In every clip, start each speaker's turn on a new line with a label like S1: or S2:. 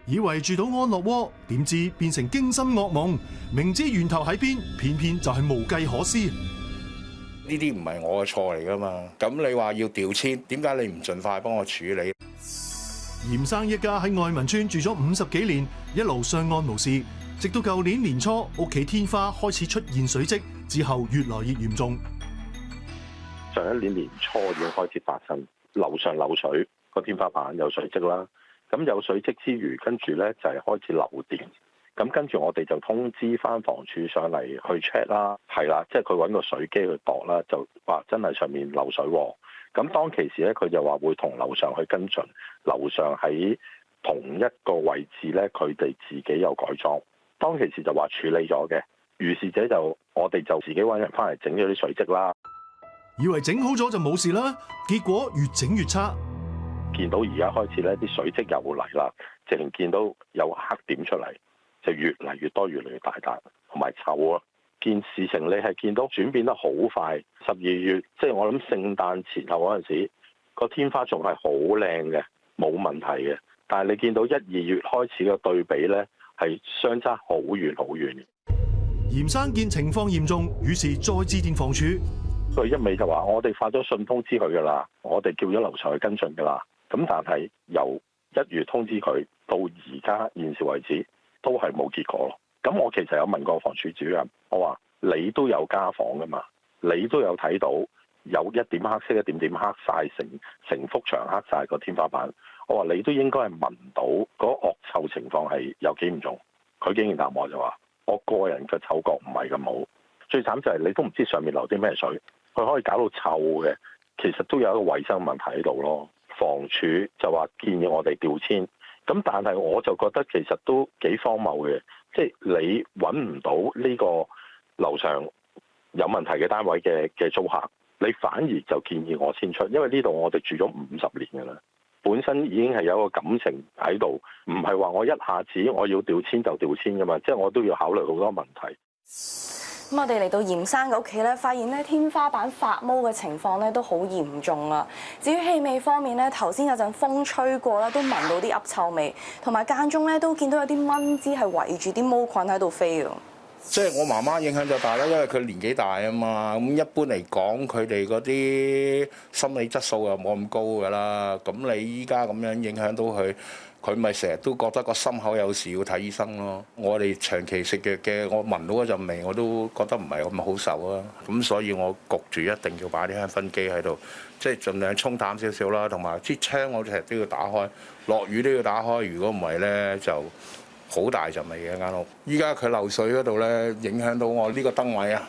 S1: 以為住到安樂窩，點知變成驚心噩夢。明知源頭喺邊，偏偏就係無計可施。
S2: 呢啲唔係我嘅錯嚟噶嘛？咁你話要調遷，點解你唔盡快幫我處理？
S1: 嚴生一家喺愛民村住咗50幾年，一路相安無事，直到舊年年初，屋企天花開始出現水漬，之後越來越嚴重。
S3: 上一年年初已經開始發生，樓上漏水，個天花板有水漬啦。咁有水漬之餘，跟住咧就係開始漏電。咁跟住我哋就通知翻房署上嚟去 check 啦，係啦，即係佢揾個水機去度啦，就話真係上面漏水喎。咁當其時咧，佢就話會同樓上去跟進，樓上喺同一個位置咧，佢哋自己有改裝。當其時就話處理咗嘅，如是者就我哋就自己揾人翻嚟整咗啲水漬啦。
S1: 以為整好咗就冇事啦，結果越整越差。
S3: 見到而家開始咧，啲水漬又嚟啦，直情見到有黑點出嚟。就越嚟越多，越嚟越大笪，同埋臭啊！件事情你係見到轉變得好快。12月，即係我諗聖誕前後嗰陣時，個天花仲係好靚嘅，冇問題嘅。但係你見到1、2月開始嘅對比咧，係相差好遠好遠嘅。
S1: 嚴生見情況嚴重，於是再致電房署。
S3: 佢一味就話：我哋發咗信通知佢㗎啦，我哋叫咗樓上去跟進㗎啦。咁但係由1月通知佢到而家現時為止，都係冇結果咯。咁我其實有問過房署主任，我話你都有家訪噶嘛，你都有睇到有一點黑色，一點點黑晒，成幅牆黑晒個天花板。我話你都應該係聞到嗰惡臭情況係有幾嚴重。佢竟然答我就話：我個人嘅嗅覺唔係咁好。最慘就係你都唔知上面流啲咩水，佢可以搞到臭嘅。其實都有一個衞生問題喺度咯。房署就話建議我哋調遷。咁但係我就覺得其實都幾荒謬嘅，即係你揾唔到呢個樓上有問題嘅單位嘅租客，你反而就建議我遷出，因為呢度我哋住咗50年㗎啦，本身已經係有一個感情喺度，唔係話我一下子我要調遷就調遷㗎嘛，即係我都要考慮好多問題。
S4: 咁我哋嚟到嚴生嘅屋企咧，發現咧天花板發毛嘅情況咧都好嚴重啊。至於氣味方面咧，頭先有陣風吹過啦，都聞到啲噏臭味，同埋間中咧都見到有啲蚊滋係圍住啲毛菌喺度飛㗎。
S2: 即係我媽媽影響就大啦，因為佢年紀大啊嘛。咁一般嚟講，佢哋嗰啲心理質素又冇咁高㗎啦。咁你依家咁樣影響到佢。佢咪成日都覺得個心口有事要睇醫生咯。我哋長期食藥嘅，我聞到嗰陣味我都覺得唔係咁好受啊。咁所以我焗住一定要擺啲香薰機喺度，即係盡量沖淡少少啦。同埋啲窗我成日都要打開，落雨都要打開。如果唔係咧，就好大陣味嘅間屋。依家佢漏水嗰度咧，影響到我呢個燈位啊。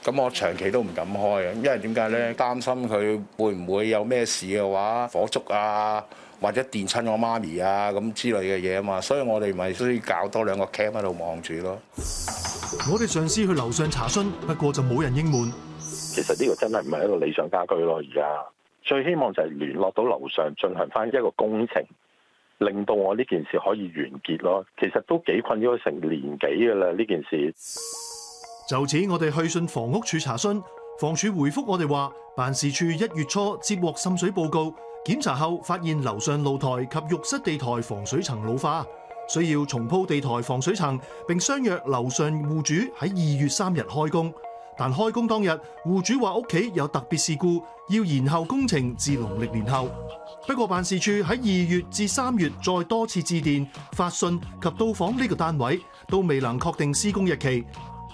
S2: 咁我長期都唔敢開啊，因為點解咧？擔心佢會唔會有咩事嘅話，火燭啊，或者電親我媽咪啊咁之類嘅嘢啊嘛，所以我哋咪需要搞多2個 cam 喺度望住咯。
S1: 我哋嘗試去樓上查詢，不過就冇人應門。
S3: 其實呢個真係唔係一個理想家居咯。而家最希望就係聯絡到樓上進行翻一個工程，令到我呢件事可以完結咯。其實都幾困擾咗成年幾㗎啦呢件事。
S1: 就此，我哋去信房屋署查詢，房署回覆我哋話，辦事處1月初接獲滲水報告，檢查後發現樓上露台及浴室地台防水層老化，需要重鋪地台防水層，並相約樓上戶主喺2月3日開工。但開工當日，戶主話屋企有特別事故，要延後工程至農曆年後。不過辦事處喺2月至3月再多次致電、發信及到訪呢個單位，都未能確定施工日期。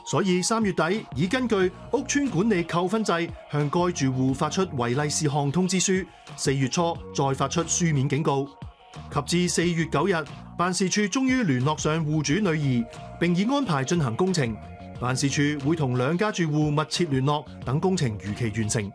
S1: 所以3月底已根據屋邨管理扣分制向該住戶發出違例事項通知書，4月初再發出書面警告。及至4月9日，辦事處終於聯絡上戶主女兒，並已安排進行工程。辦事處會同2家住戶密切聯絡，等工程如期完成。